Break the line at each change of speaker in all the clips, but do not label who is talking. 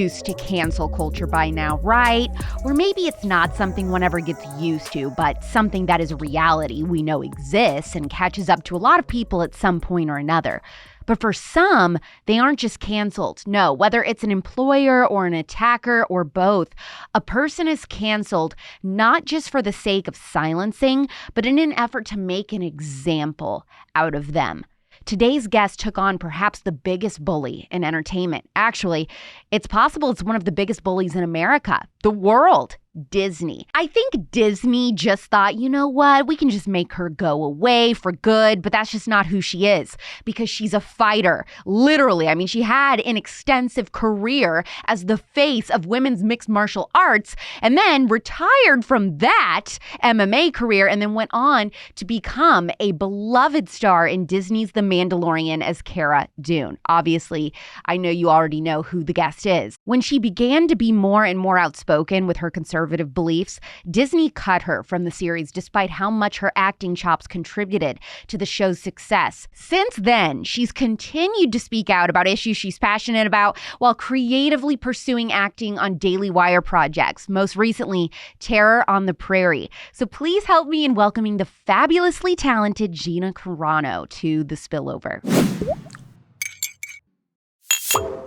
used to cancel culture by now, right? Or maybe it's not something one ever gets used to, but something that is a reality we know exists and catches up to a lot of people at some point or another. But for some, they aren't just canceled. No, whether it's an employer or an attacker or both, a person is canceled not just for the sake of silencing, but in an effort to make an example out of them. Today's guest took on perhaps the biggest bully in entertainment. Actually, it's possible it's one of the biggest bullies in America, the world. Disney. I think Disney just thought, you know what, we can just make her go away for good, but that's just not who she is, because she's a fighter. Literally, I mean, she had an extensive career as the face of women's mixed martial arts, and then retired from that MMA career, and then went on to become a beloved star in Disney's The Mandalorian as Cara Dune. Obviously, I know you already know who the guest is. When she began to be more and more outspoken with her conservative beliefs, Disney cut her from the series despite how much her acting chops contributed to the show's success. Since then, she's continued to speak out about issues she's passionate about while creatively pursuing acting on Daily Wire projects, most recently Terror on the Prairie. So please help me in welcoming the fabulously talented Gina Carano to The Spillover.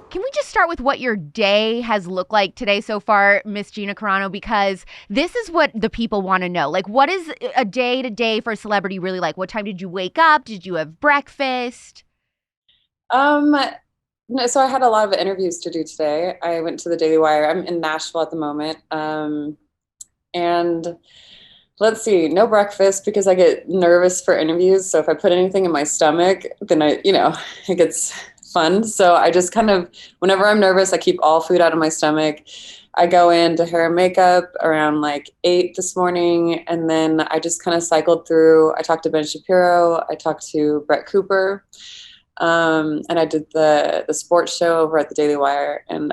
Can we just start with what your day has looked like today so far, Miss Gina Carano? Because this is what the people want to know. Like, what is a day-to-day for a celebrity really like? What time did you wake up? Did you have breakfast?
No, so I had a lot of interviews to do today. I went to the Daily Wire. I'm in Nashville at the moment. And let's see, no breakfast because I get nervous for interviews. So if I put anything in my stomach, then it gets fun. So I just kind of, whenever I'm nervous, I keep all food out of my stomach. I go into hair and makeup around like 8 this morning. And then I just kind of cycled through. I talked to Ben Shapiro. I talked to Brett Cooper. And I did the sports show over at the Daily Wire. And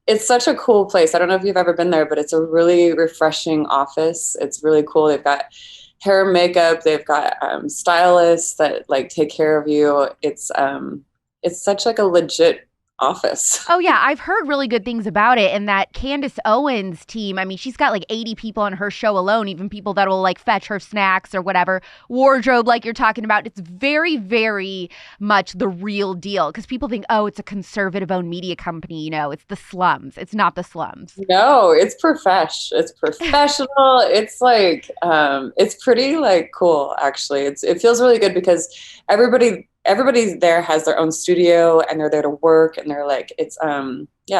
it's such a cool place. I don't know if you've ever been there, but it's a really refreshing office. It's really cool. They've got hair and makeup. They've got stylists that like take care of you. It's such like a legit office.
Oh, yeah. I've heard really good things about it. And that Candace Owens team, I mean, she's got like 80 people on her show alone, even people that will like fetch her snacks or whatever. Wardrobe, like you're talking about. It's very, very much the real deal because people think, oh, it's a conservative-owned media company. You know, it's the slums. It's not the slums.
No, it's It's professional. It's like, it's pretty like cool, actually. It feels really good because everybody there has their own studio and they're there to work and they're like, it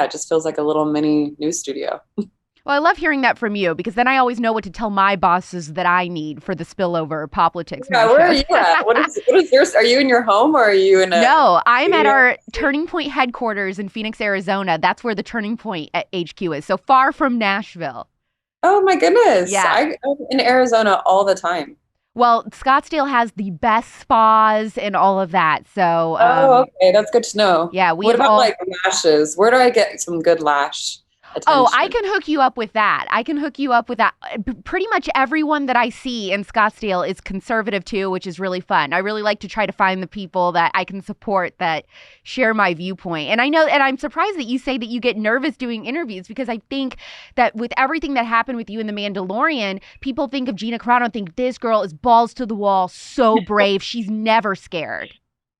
just feels like a little mini news studio.
Well, I love hearing that from you because then I always know what to tell my bosses that I need for the Spillover politics.
Yeah, where are you at? What is yours? Are you in your home or are you in a...
No, I'm at our Turning Point headquarters in Phoenix, Arizona. That's where the Turning Point at HQ is. So far from Nashville.
Oh my goodness.
Yeah.
I'm in Arizona all the time.
Well, Scottsdale has the best spas and all of that. So,
okay, that's good to know.
Yeah,
what about like lashes? Where do I get some good lash attention?
Oh, I can hook you up with that. Pretty much everyone that I see in Scottsdale is conservative too, which is really fun. I really like to try to find the people that I can support that share my viewpoint. And I know, and I'm surprised that you say that you get nervous doing interviews because I think that with everything that happened with you in The Mandalorian, people think of Gina Carano and think this girl is balls to the wall, so brave. She's never scared.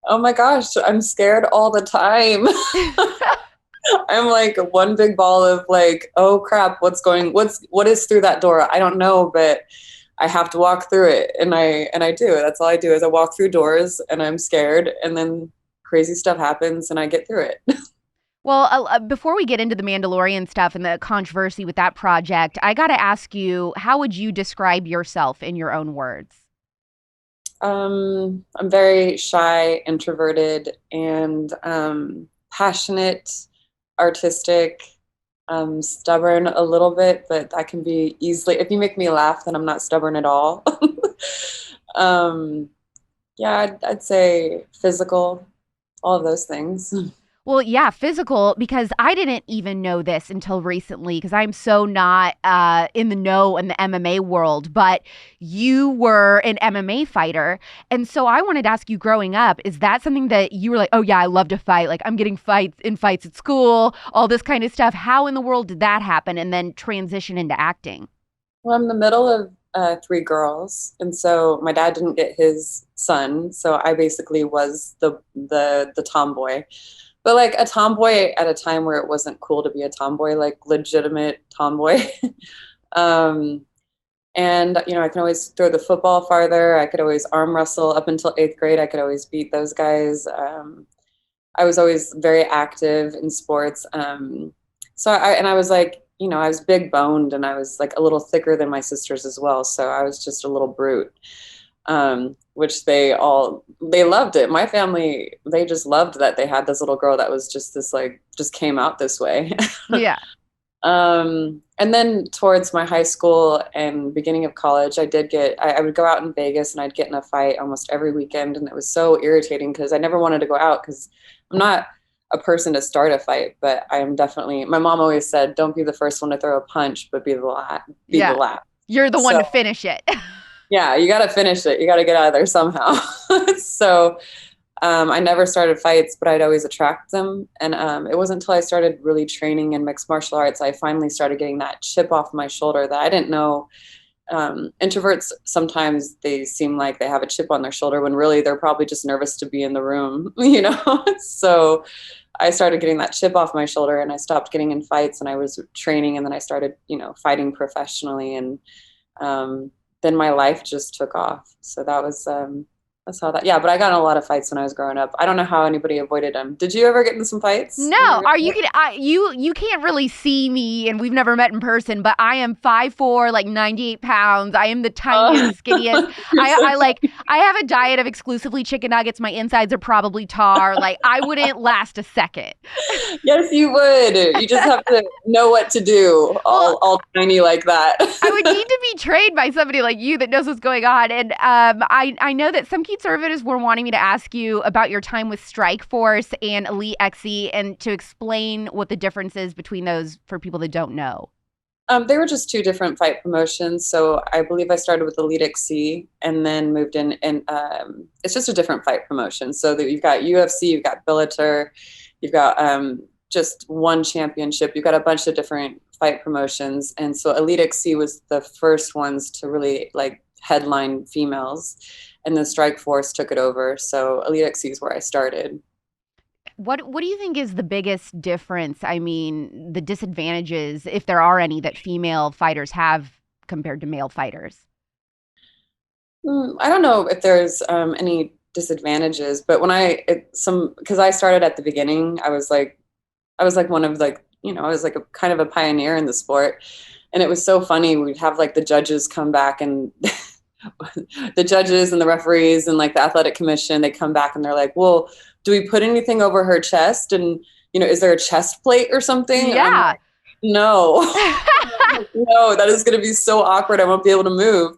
Oh my gosh, I'm scared all the time. I'm like one big ball of like, oh crap, what is through that door? I don't know, but I have to walk through it. And I do. That's all I do is I walk through doors and I'm scared and then crazy stuff happens and I get through it.
Well, before we get into the Mandalorian stuff and the controversy with that project, I got to ask you, how would you describe yourself in your own words?
I'm very shy, introverted, and passionate, artistic, stubborn a little bit, but I can be easily, if you make me laugh, then I'm not stubborn at all. Yeah, I'd say physical, all of those things.
Well, yeah, physical, because I didn't even know this until recently because I'm so not in the know in the MMA world, but you were an MMA fighter. And so I wanted to ask you growing up, is that something that you were like, oh, yeah, I love to fight? Like, I'm getting fights at school, all this kind of stuff. How in the world did that happen and then transition into acting?
Well, I'm the middle of three girls, and so my dad didn't get his son, so I basically was the tomboy. But like a tomboy at a time where it wasn't cool to be a tomboy, like legitimate tomboy. um, and I can always throw the football farther. I could always arm wrestle up until eighth grade. I could always beat those guys. I was always very active in sports. I was like, I was big boned and I was like a little thicker than my sisters as well. So I was just a little brute, which they loved it. My family, they just loved that they had this little girl that was just this like, just came out this way.
Yeah.
And then towards my high school and beginning of college, I would go out in Vegas and I'd get in a fight almost every weekend. And it was so irritating because I never wanted to go out because I'm not a person to start a fight, but my mom always said, don't be the first one to throw a punch, but be the
Yeah.
last.
You're the one
So
to finish it.
yeah, you got to finish it. You got to get out of there somehow. So I never started fights, but I'd always attract them. And it wasn't until I started really training in mixed martial arts, I finally started getting that chip off my shoulder that I didn't know. Introverts, sometimes they seem like they have a chip on their shoulder when really they're probably just nervous to be in the room, So I started getting that chip off my shoulder and I stopped getting in fights and I was training and then I started, fighting professionally. And then my life just took off. So that's how that, yeah, but I got in a lot of fights when I was growing up. I don't know how anybody avoided them. Did you ever get in some fights
No,
when you were
are you
growing
kidding? You can't really see me, and we've never met in person. But I am 5'4", like 98 pounds. I am the tiniest,
up?
skinniest.
You're so
I have a diet of exclusively chicken nuggets. My insides are probably tar. Like I wouldn't last a second.
yes, you would. You just have to know what to do,
Well,
all tiny like that.
I would need to be trained by somebody like you that knows what's going on. And I know that some conservatives were wanting me to ask you about your time with Strike Force and Elite XE and to explain what the difference is between those for people that don't know.
They were just two different fight promotions. So I believe I started with Elite XC and then moved in, and it's just a different fight promotion. So that you've got UFC, you've got Bellator, you've got just one championship. You've got a bunch of different fight promotions, and so Elite XC was the first ones to really like headline females, and then Strike Force took it over. So Elite XC is where I started.
What do you think is the biggest difference? I mean, the disadvantages, if there are any, that female fighters have compared to male fighters?
I don't know if there's any disadvantages, but because I started at the beginning, I was like one of like, I was like a kind of a pioneer in the sport. And it was so funny. We'd have like the judges come back and the judges and the referees and like the athletic commission, they come back and they're like, well, do we put anything over her chest? And, is there a chest plate or something? And I'm
Yeah.
like, no, no, that is going to be so awkward. I won't be able to move.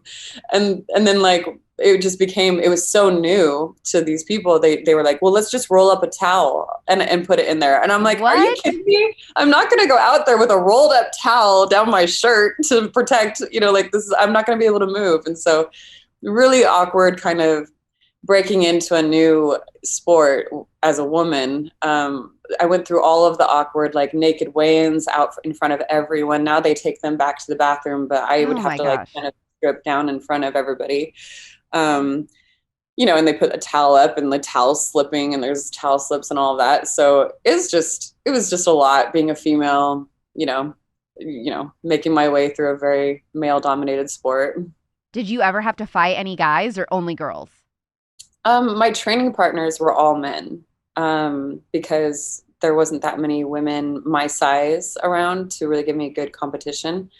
And then like, it was so new to these people. They were like, well, let's just roll up a towel and put it in there. And I'm like, are you
What?
kidding me? I'm not going to go out there with a rolled up towel down my shirt to protect, like this I'm not going to be able to move. And so really awkward kind of breaking into a new sport as a woman. I went through all of the awkward, like naked weigh-ins out in front of everyone. Now they take them back to the bathroom, but I would
Oh
have
my
to like
gosh.
kind of strip down in front of everybody. Um, and they put a towel up and the towel slipping and there's towel slips and all of that. So it was just a lot being a female, making my way through a very male dominated sport.
Did you ever have to fight any guys or only girls?
My training partners were all men, because there wasn't that many women my size around to really give me good competition.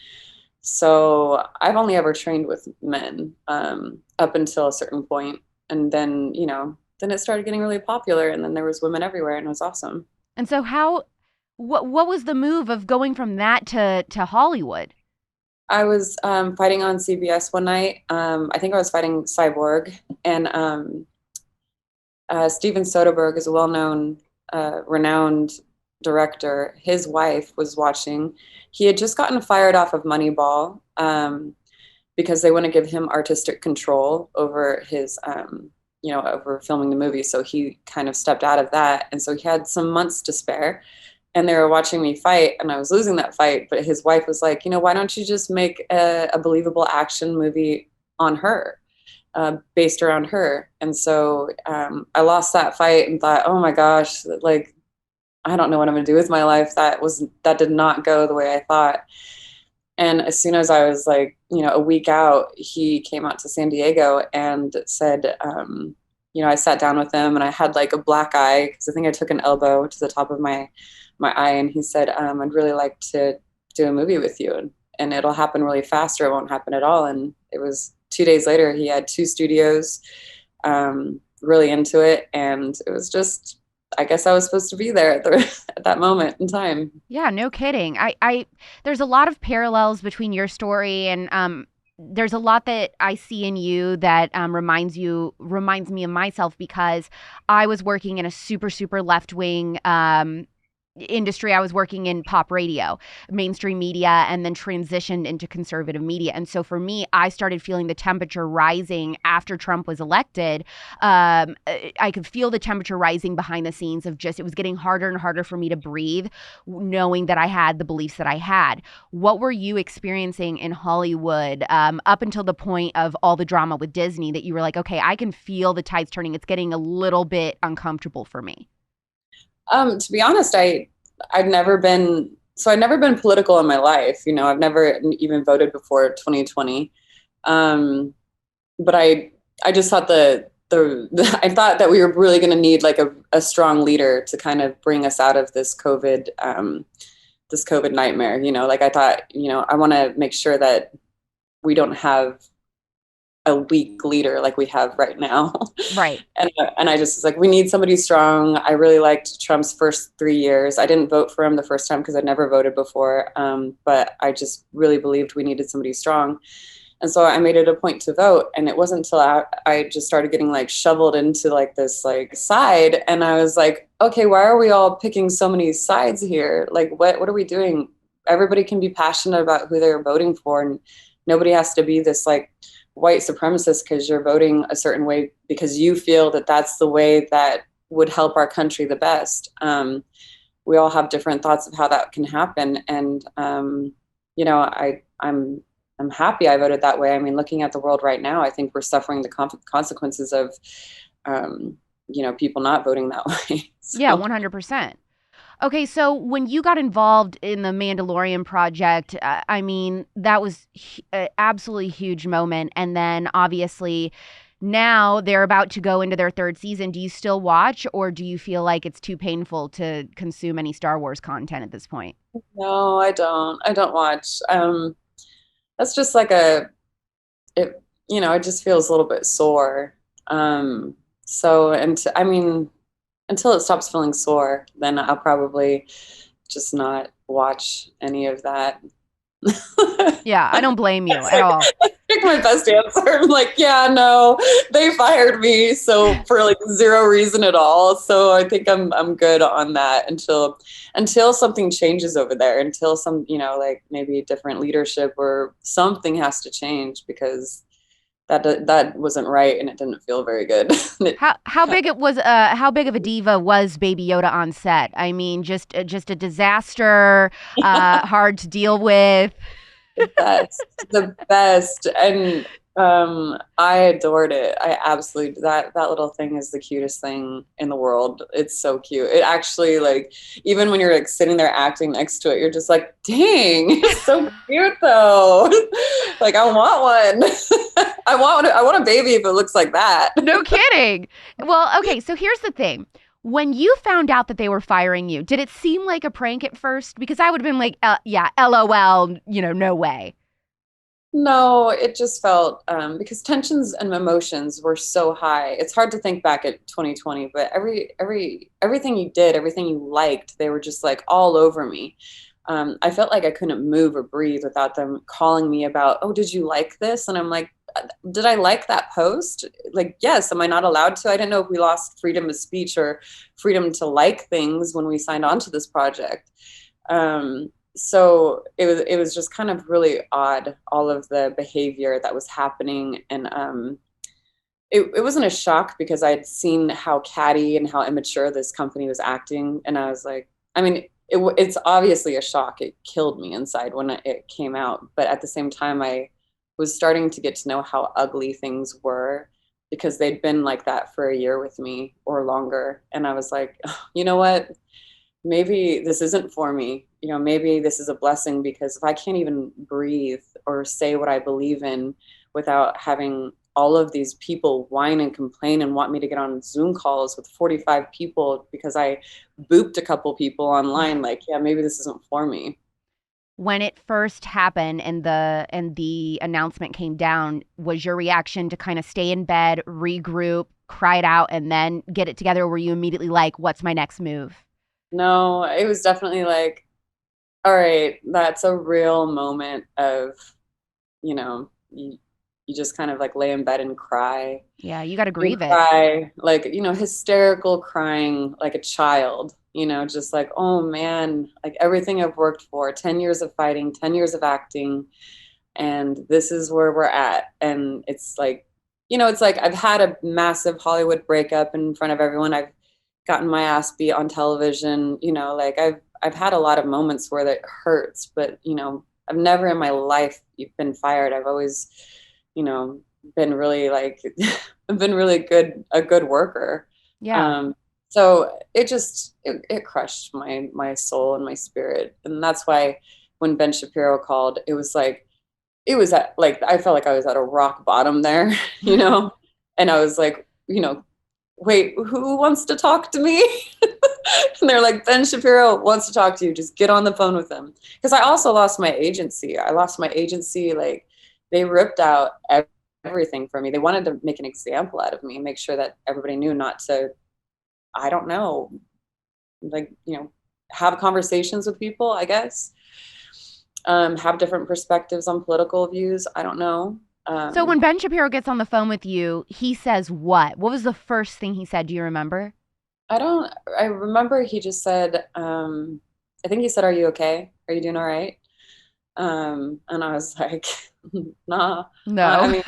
So I've only ever trained with men, up until a certain point, and then then it started getting really popular, and then there was women everywhere, and it was awesome.
And so what was the move of going from that to Hollywood?
I was fighting on CBS one night. I think I was fighting Cyborg, and Steven Soderbergh is a well-known renowned director, his wife was watching. He had just gotten fired off of Moneyball because they want to give him artistic control over his, over filming the movie. So he kind of stepped out of that. And so he had some months to spare. And they were watching me fight, and I was losing that fight. But his wife was like, why don't you just make a believable action movie on her, based around her? And so I lost that fight and thought, oh my gosh, like, I don't know what I'm going to do with my life. That did not go the way I thought. And as soon as I was like, a week out, he came out to San Diego and said, I sat down with him and I had like a black eye because I think I took an elbow to the top of my eye. And he said, I'd really like to do a movie with you, and it'll happen really fast or it won't happen at all. And it was 2 days later, he had 2 studios, really into it. And it was just, I guess I was supposed to be there at that moment in time.
Yeah, no kidding. There's a lot of parallels between your story and there's a lot that I see in you that reminds me of myself, because I was working in a super, super left wing industry. I was working in pop radio, mainstream media, and then transitioned into conservative media. And so for me, I started feeling the temperature rising after Trump was elected. I could feel the temperature rising behind the scenes of just, it was getting harder and harder for me to breathe, knowing that I had the beliefs that I had. What were you experiencing in Hollywood up until the point of all the drama with Disney that you were like, okay, I can feel the tides turning. It's getting a little bit uncomfortable for me?
To be honest, I'd never been political in my life. I've never even voted before 2020. But I just thought I thought that we were really going to need like a strong leader to kind of bring us out of this COVID nightmare. Like I thought, I want to make sure that we don't have a weak leader like we have right now.
Right.
And I just was like, we need somebody strong. I really liked Trump's first 3 years. I didn't vote for him the first time because I'd never voted before. But I just really believed we needed somebody strong. And so I made it a point to vote. And it wasn't until I just started getting like shoveled into like this like side. And I was like, okay, why are we all picking so many sides here? Like, what are we doing? Everybody can be passionate about who they're voting for. And nobody has to be this like white supremacist because you're voting a certain way because you feel that that's the way that would help our country the best. We all have different thoughts of how that can happen. And, I'm happy I voted that way. I mean, looking at the world right now, I think we're suffering the consequences of, people not voting that way. So.
Yeah, 100%. Okay, so when you got involved in the Mandalorian project, I mean, that was an absolutely huge moment. And then obviously now they're about to go into their third season. Do you still watch, or do you feel like it's too painful to consume any Star Wars content at this point?
No, I don't. I don't watch. That's just like it just feels a little bit sore. I mean, until it stops feeling sore, then I'll probably just not watch any of that.
Yeah, I don't blame you at all.
I pick my best answer. I'm like, yeah, no, they fired me, so for like zero reason at all. So I think I'm good on that until something changes over there, until some, like maybe different leadership or something has to change, because that wasn't right and it didn't feel very good.
How big it was? How big of a diva was Baby Yoda on set? I mean, just a disaster, hard to deal with.
The best. And I adored it. I absolutely, that little thing is the cutest thing in the world. It's so cute. It actually, like, even when you're like sitting there acting next to it, you're just like, dang, it's so cute though. Like, I want one. I want a baby if it looks like that.
No kidding. Well, okay, so here's the thing. When you found out that they were firing you, did it seem like a prank at first? Because I would have been like, yeah, LOL, no way.
No, it just felt because tensions and emotions were so high. It's hard to think back at 2020, but everything you did, everything you liked, they were just like all over me. I felt like I couldn't move or breathe without them calling me about, oh, did you like this? And I'm like, did I like that post? Like, yes. Am I not allowed to? I didn't know if we lost freedom of speech or freedom to like things when we signed on to this project. So it was just kind of really odd, all of the behavior that was happening. And it wasn't a shock because I'd seen how catty and how immature this company was acting. And I was like, I mean, it's obviously a shock. It killed me inside when it came out. But at the same time, I was starting to get to know how ugly things were because they'd been like that for a year with me or longer. And I was like, oh, you know what? Maybe this isn't for me. You know, maybe this is a blessing because if I can't even breathe or say what I believe in without having all of these people whine and complain and want me to get on Zoom calls with 45 people because I booped a couple people online, like, yeah, maybe this isn't for me.
When it first happened and the announcement came down, was your reaction to kind of stay in bed, regroup, cry it out, and then get it together? Or were you immediately like, what's my next move?
No, it was definitely like, all right, that's a real moment of, you know, you just kind of like lay in bed and cry
Yeah, you got to
and
grieve it.
cry, like, hysterical crying like a child, just like, oh man, like everything I've worked for, 10 years of fighting, 10 years of acting, and this is where we're at. And it's like, it's like I've had a massive Hollywood breakup in front of everyone. I've gotten my ass beat on television, like I've had a lot of moments where that hurts, but I've never in my life been fired. I've always, you know, been really like I've been really a good worker.
Yeah.
Um, so it crushed my soul and my spirit. And that's why when Ben Shapiro called, it was at like I felt like I was at a rock bottom there, and I was like, wait, who wants to talk to me? And they're like, Ben Shapiro wants to talk to you. Just get on the phone with him. Because I also lost my agency. I lost my agency. Like they ripped out everything from me. They wanted to make an example out of me, make sure that everybody knew not to, I don't know, like, have conversations with people, I guess. Have different perspectives on political views. I don't know.
So when Ben Shapiro gets on the phone with you, he says what? What was the first thing he said? Do you remember?
I remember he just said, I think he said, are you okay? Are you doing all right? And I was like, nah. I
No.
mean,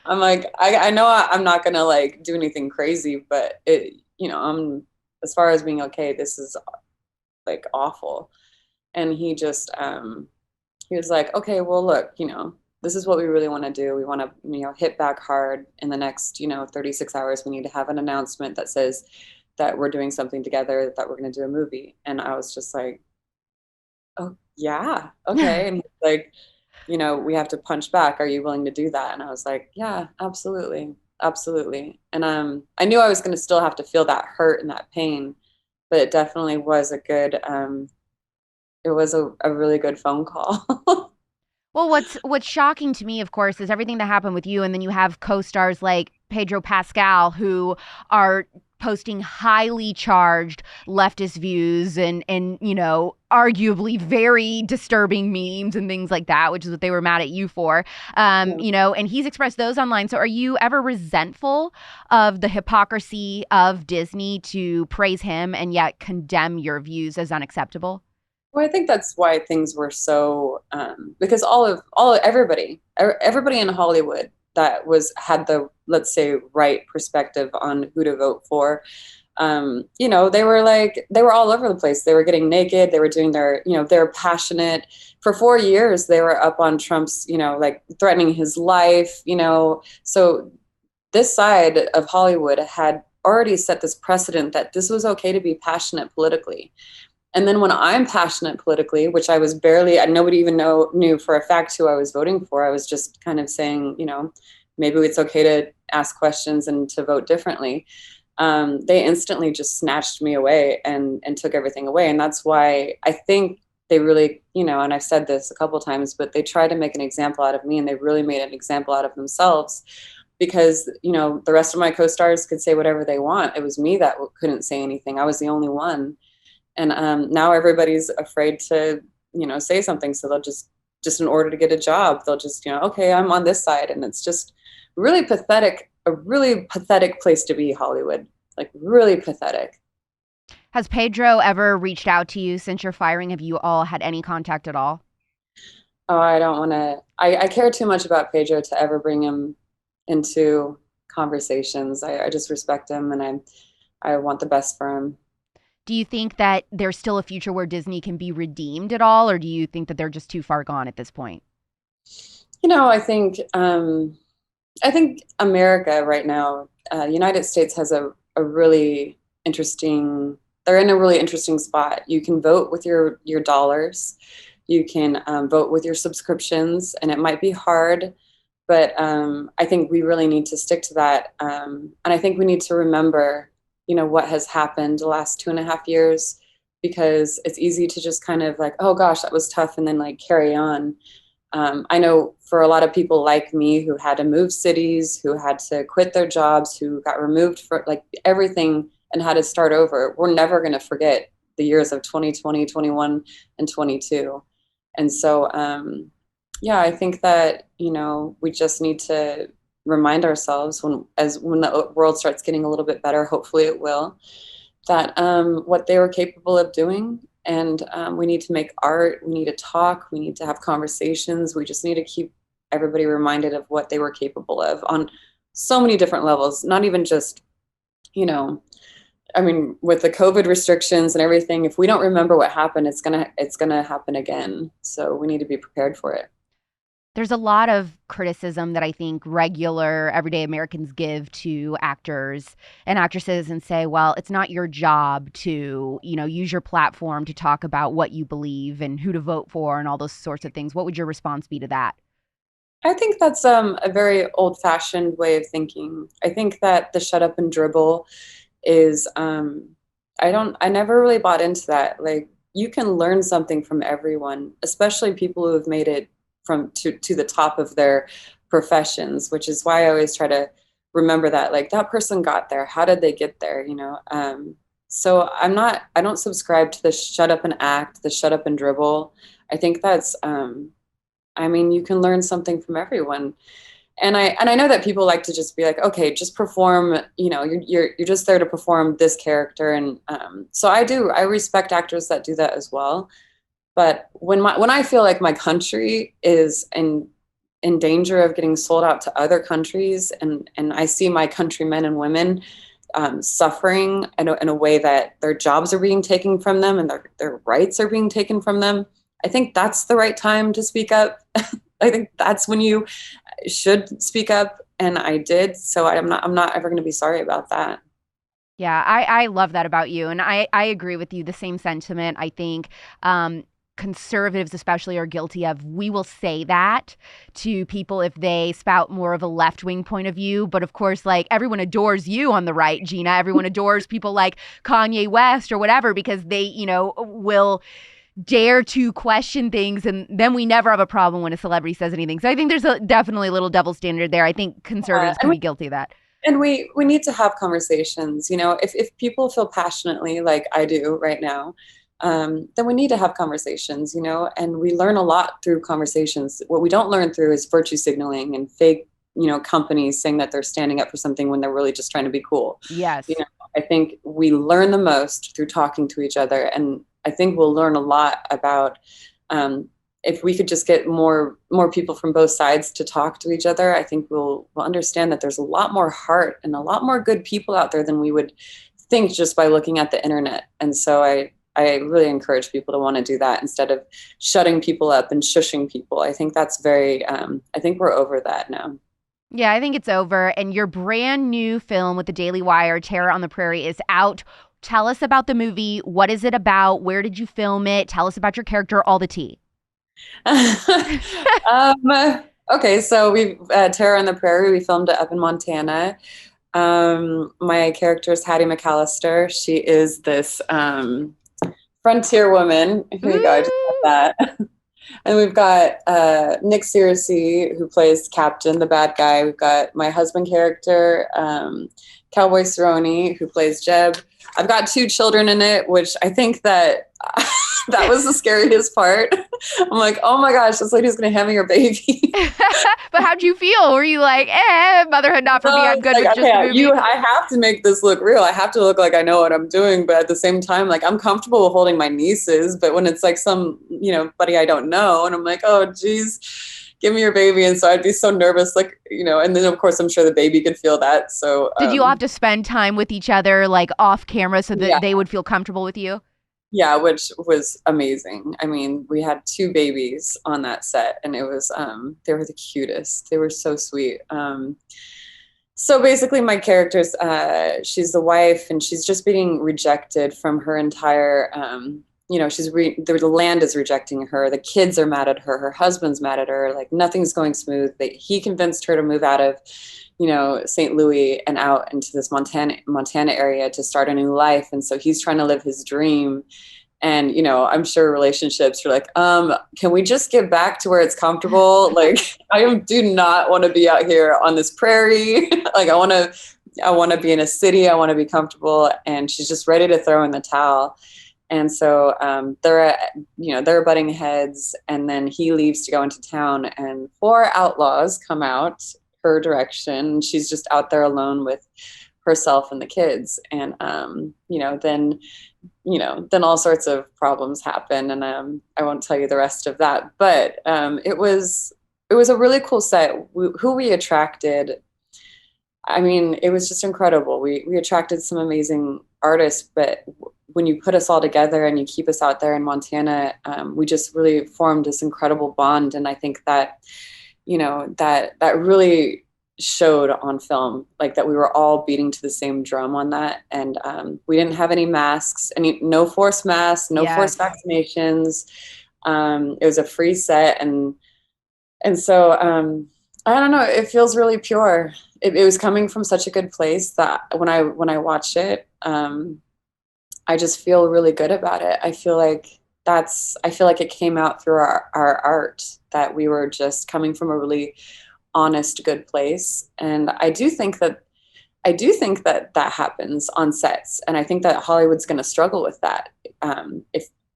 I'm like, I know I'm not gonna like do anything crazy, but as far as being okay, this is like awful. And he was like, okay, well, look, this is what we really want to do. We want to, hit back hard in the next, 36 hours. We need to have an announcement that says that we're doing something together, that we're going to do a movie. And I was just like, oh, yeah, okay. And he's like, we have to punch back. Are you willing to do that? And I was like, yeah, absolutely. Absolutely. And I knew I was going to still have to feel that hurt and that pain, but it definitely was it was a really good phone call.
Well, what's shocking to me, of course, is everything that happened with you, and then you have co-stars like Pedro Pascal who are posting highly charged leftist views and arguably very disturbing memes and things like that, which is what they were mad at you for.
Yeah.
And he's expressed those online. So are you ever resentful of the hypocrisy of Disney to praise him and yet condemn your views as unacceptable?
Well, I think that's why things were so because everybody in Hollywood that had the, let's say, right perspective on who to vote for. They were all over the place. They were getting naked. They were doing they were passionate. For 4 years, they were up on Trump's, like threatening his life. So this side of Hollywood had already set this precedent that this was okay to be passionate politically. And then when I'm passionate politically, which I was barely, nobody even knew for a fact who I was voting for. I was just kind of saying, maybe it's okay to ask questions and to vote differently. They instantly just snatched me away and took everything away. And that's why I think they really, and I've said this a couple of times, but they tried to make an example out of me, and they really made an example out of themselves because, the rest of my co-stars could say whatever they want. It was me that couldn't say anything. I was the only one. And now everybody's afraid to, say something. So they'll just just in order to get a job. They'll just, okay, I'm on this side. And it's just really pathetic, a really pathetic place to be, Hollywood. Like really pathetic.
Has Pedro ever reached out to you since your firing? Have you all had any contact at all?
Oh, I don't want to, I care too much about Pedro to ever bring him into conversations. I just respect him, and I want the best for him.
Do you think that there's still a future where Disney can be redeemed at all, or do you think that they're just too far gone at this point?
I think America right now, United States has a really interesting, they're in a really interesting spot. You can vote with your dollars. You can vote with your subscriptions, and it might be hard, but I think we really need to stick to that. And I think we need to remember, what has happened the last 2.5 years, because it's easy to just kind of like, oh gosh, that was tough, and then like carry on. I know for a lot of people like me who had to move cities, who had to quit their jobs, who got removed for like everything and had to start over, we're never going to forget the years of 2020, 21, and 22. And so, yeah, I think that, we just need to remind ourselves when the world starts getting a little bit better, hopefully it will, that what they were capable of doing. And we need to make art, we need to talk, we need to have conversations. We just need to keep everybody reminded of what they were capable of on so many different levels, not even just, with the COVID restrictions and everything, if we don't remember what happened, it's gonna happen again. So we need to be prepared for it.
There's a lot of criticism that I think regular, everyday Americans give to actors and actresses and say, well, it's not your job to, use your platform to talk about what you believe and who to vote for and all those sorts of things. What would your response be to that?
I think that's a very old-fashioned way of thinking. I think that the shut up and dribble is I never really bought into that. Like, you can learn something from everyone, especially people who have made it to the top of their professions, which is why I always try to remember that, like, that person got there. How did they get there? So I don't subscribe to the shut up and act, the shut up and dribble. I think that's you can learn something from everyone. And I know that people like to just be like, okay, just perform, you're just there to perform this character. And so I respect actors that do that as well. But when I feel like my country is in danger of getting sold out to other countries, and I see my countrymen and women suffering in a way that their jobs are being taken from them and their rights are being taken from them, I think that's the right time to speak up. I think that's when you should speak up, and I did. So I'm not ever going to be sorry about that.
Yeah, I love that about you. And I agree with you. The same sentiment. I think conservatives especially are guilty of. We will say that to people if they spout more of a left-wing point of view. But of course, like, everyone adores you on the right, Gina. Everyone adores people like Kanye West or whatever because they, will dare to question things, and then we never have a problem when a celebrity says anything. So I think there's definitely a little double standard there. I think conservatives can be guilty of that.
And we need to have conversations. If people feel passionately like I do right now, then we need to have conversations. And we learn a lot through conversations. What we don't learn through is virtue signaling and fake, companies saying that they're standing up for something when they're really just trying to be cool.
Yes.
I think we learn the most through talking to each other, and I think we'll learn a lot about if we could just get more people from both sides to talk to each other. I think we'll understand that there's a lot more heart and a lot more good people out there than we would think just by looking at the internet. And so I really encourage people to want to do that instead of shutting people up and shushing people. I think that's I think we're over that now.
Yeah, I think it's over. And your brand new film with the Daily Wire, Terror on the Prairie, is out. Tell us about the movie. What is it about? Where did you film it? Tell us about your character, all the tea.
Okay, so we Terror on the Prairie, we filmed it up in Montana. My character is Hattie McAllister. She is this frontier woman. Here you go, I just got that. And we've got Nick Searcy, who plays Captain, the bad guy. We've got my husband character, Cowboy Cerrone, who plays Jeb. I've got 2 children in it, which I think that that was the scariest part. I'm like, oh my gosh, this lady's going to hand me her baby.
But how'd you feel? Were you like, motherhood not for
No,
me, I'm
it's
good
like,
with just the
okay,
movie?
I have to make this look real. I have to look like I know what I'm doing, but at the same time, like I'm comfortable with holding my nieces. But when it's like some, buddy I don't know, and I'm like, oh, geez, give me your baby, and so I'd be so nervous, like, and then of course I'm sure the baby could feel that. So
Did you all have to spend time with each other, like off camera, so that
yeah,
they would feel comfortable with you?
yeah, which was amazing. I mean, we had 2 babies on that set, and it was they were the cutest. They were so sweet. So basically, my character's she's the wife, and she's just being rejected from her entire. The land is rejecting her. The kids are mad at her. Her husband's mad at her. Like nothing's going smooth. He convinced her to move out of, St. Louis and out into this Montana area to start a new life. And so he's trying to live his dream. And, I'm sure relationships are like, can we just get back to where it's comfortable? Like, do not want to be out here on this prairie. Like, I want to be in a city. I want to be comfortable. And she's just ready to throw in the towel. And so they're butting heads. And then he leaves to go into town, and 4 outlaws come out her direction. She's just out there alone with herself and the kids. And, then all sorts of problems happen, and I won't tell you the rest of that. But it was a really cool set. Who we attracted, I mean, it was just incredible. We attracted some amazing artists, but when you put us all together and you keep us out there in Montana, we just really formed this incredible bond. And I think that, that really showed on film, like that we were all beating to the same drum on that. And we didn't have any masks, no forced masks, no forced vaccinations. It was a free set. And so I don't know, it feels really pure. It was coming from such a good place that when I watched it, I just feel really good about it. I feel like it came out through our art, that we were just coming from a really honest, good place. And I do think that that happens on sets. And I think that Hollywood's going to struggle with that.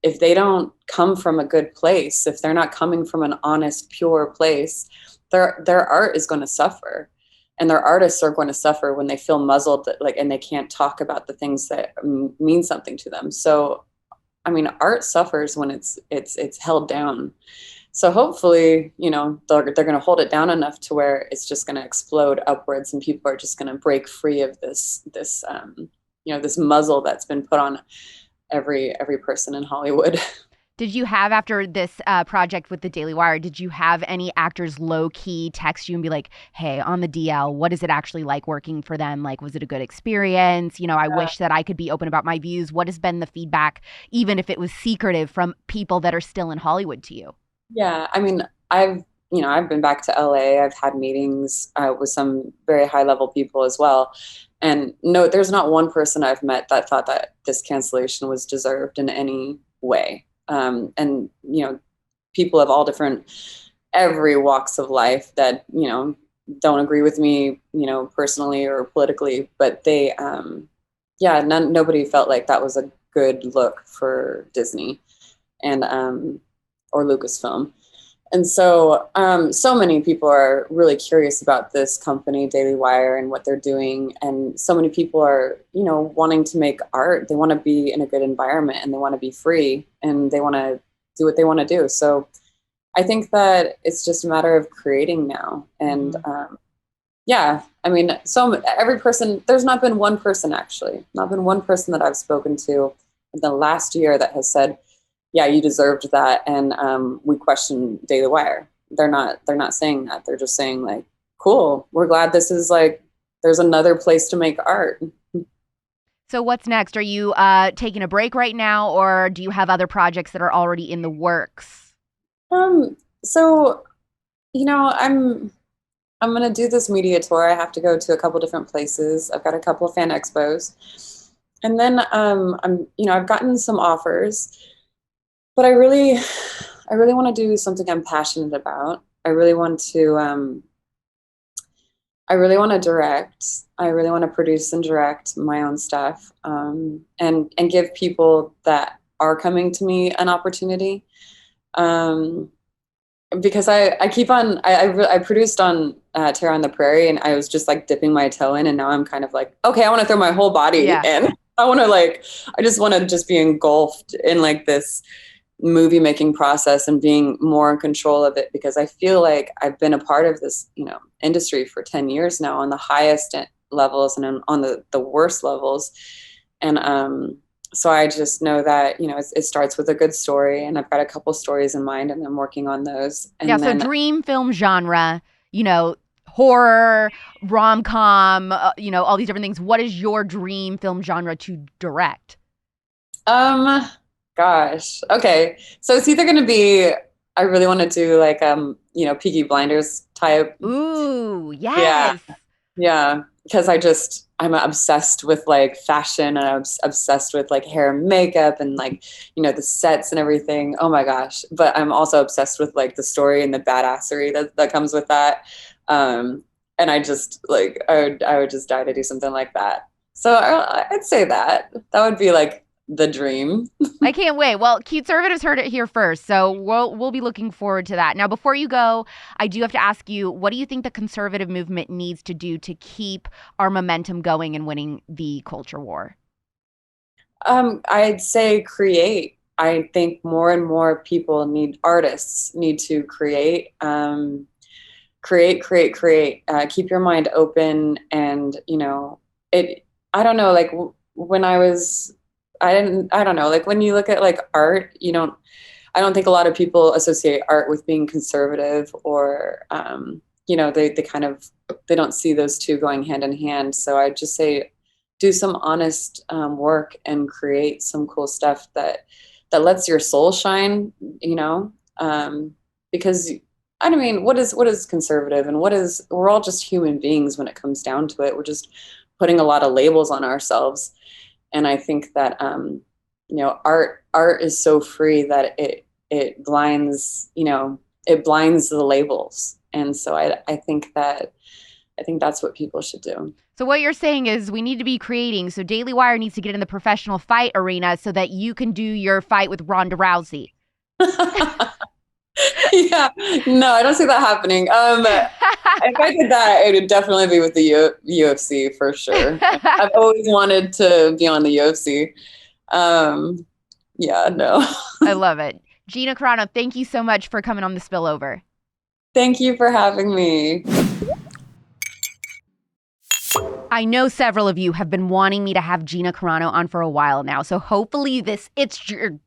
If they don't come from a good place, if they're not coming from an honest, pure place, their art is going to suffer. And their artists are going to suffer when they feel muzzled, and they can't talk about the things that mean something to them. So, I mean, art suffers when it's held down. So hopefully, they're going to hold it down enough to where it's just going to explode upwards, and people are just going to break free of this muzzle that's been put on every person in Hollywood.
Did you have, after this project with the Daily Wire, did you have any actors low-key text you and be like, hey, on the DL, what is it actually like working for them? Like, was it a good experience? I wish that I could be open about my views. What has been the feedback, even if it was secretive, from people that are still in Hollywood to you?
Yeah, I mean, I've been back to LA. I've had meetings with some very high level people as well. And no, there's not one person I've met that thought that this cancellation was deserved in any way. And, people of all every walks of life that, don't agree with me, personally or politically, but they, nobody felt like that was a good look for Disney and, or Lucasfilm. And so, so many people are really curious about this company, Daily Wire, and what they're doing. And so many people are, wanting to make art. They want to be in a good environment, and they want to be free, and they want to do what they want to do. So I think that it's just a matter of creating now. And I mean, every person, there's not been one person that I've spoken to in the last year that has said, yeah, you deserved that, and we question Daily Wire. They're not saying that. They're just saying, like, cool, we're glad this is, like, there's another place to make art.
So what's next? Are you taking a break right now, or do you have other projects that are already in the works?
So, I'm gonna do this media tour. I have to go to a couple different places. I've got a couple of fan expos, and then I've gotten some offers. But I really want to do something I'm passionate about. I really want to I really want to direct. I really want to produce and direct my own stuff, and give people that are coming to me an opportunity. Because I keep on I produced on Terror on the Prairie, and I was just like dipping my toe in, and now I'm kind of like, okay, I want to throw my whole body in. I just want to just be engulfed in like this movie making process and being more in control of it, because I feel like I've been a part of this, industry for 10 years now, on the highest levels and on the worst levels. And so I just know that, it starts with a good story, and I've got a couple stories in mind, and I'm working on those. And
so dream film genre, horror, rom-com, all these different things. What is your dream film genre to direct?
Gosh. Okay. So it's either going to be, I really want to do like, Peaky Blinders type.
Ooh, yes.
Yeah. Because I'm obsessed with like fashion, and I'm obsessed with like hair and makeup, and like, the sets and everything. Oh my gosh. But I'm also obsessed with like the story and the badassery that comes with that. And I just like, I would just die to do something like that. So I'd say that would be like the dream.
I can't wait. Well, Conservatives heard it here first, so we'll be looking forward to that. Now, before you go, I do have to ask you, what do you think the conservative movement needs to do to keep our momentum going and winning the culture war?
I'd say create. I think more and more people artists need to create, create. Keep your mind open, and I don't know, like when I don't know, like when you look at like art, I don't think a lot of people associate art with being conservative, or, they don't see those two going hand in hand. So I just say, do some honest work and create some cool stuff that lets your soul shine, because what is conservative, and we're all just human beings when it comes down to it. We're just putting a lot of labels on ourselves. And I think that, art is so free that it blinds, it blinds the labels. And so I think that's what people should do.
So what you're saying is we need to be creating. So Daily Wire needs to get in the professional fight arena so that you can do your fight with Ronda Rousey.
Yeah, no, I don't see that happening. If I did that, it would definitely be with the UFC for sure. I've always wanted to be on the UFC. Yeah, no.
I love it. Gina Carano, thank you so much for coming on The Spillover.
Thank you for having me.
I know several of you have been wanting me to have Gina Carano on for a while now, so hopefully this itched your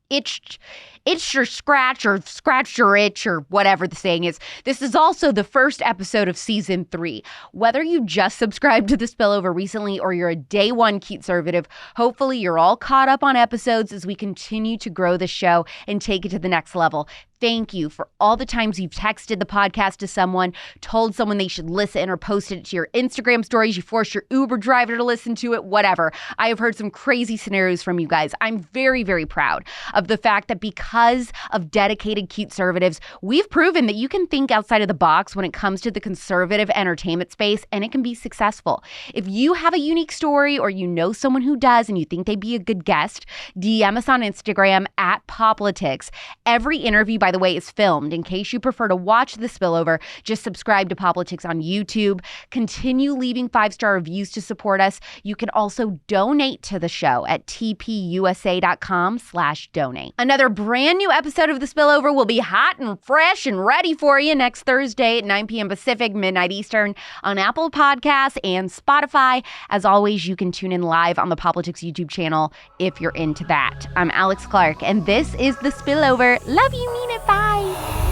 scratch, or scratched your itch, or whatever the saying is. This is also the first episode of season 3. Whether you just subscribed to The Spillover recently or you're a day one conservative, hopefully you're all caught up on episodes as we continue to grow the show and take it to the next level. Thank you for all the times you've texted the podcast to someone, told someone they should listen, or posted it to your Instagram stories. You forced your Uber driver to listen to it, whatever. I have heard some crazy scenarios from you guys. I'm very, very proud of the fact that because of dedicated conservatives, we've proven that you can think outside of the box when it comes to the conservative entertainment space, and it can be successful. If you have a unique story, or you know someone who does and you think they'd be a good guest, DM us on Instagram at Poplitics. Every interview, by the way, is filmed. In case you prefer to watch The Spillover, just subscribe to Poplitics on YouTube. Continue leaving 5-star reviews to support us. You can also donate to the show at tpusa.com/donate. Another brand new episode of The Spillover will be hot and fresh and ready for you next Thursday at 9 p.m. Pacific, midnight Eastern on Apple Podcasts and Spotify. As always, you can tune in live on the Poplitics YouTube channel if you're into that. I'm Alex Clark, and this is The Spillover. Love you, mean it, bye.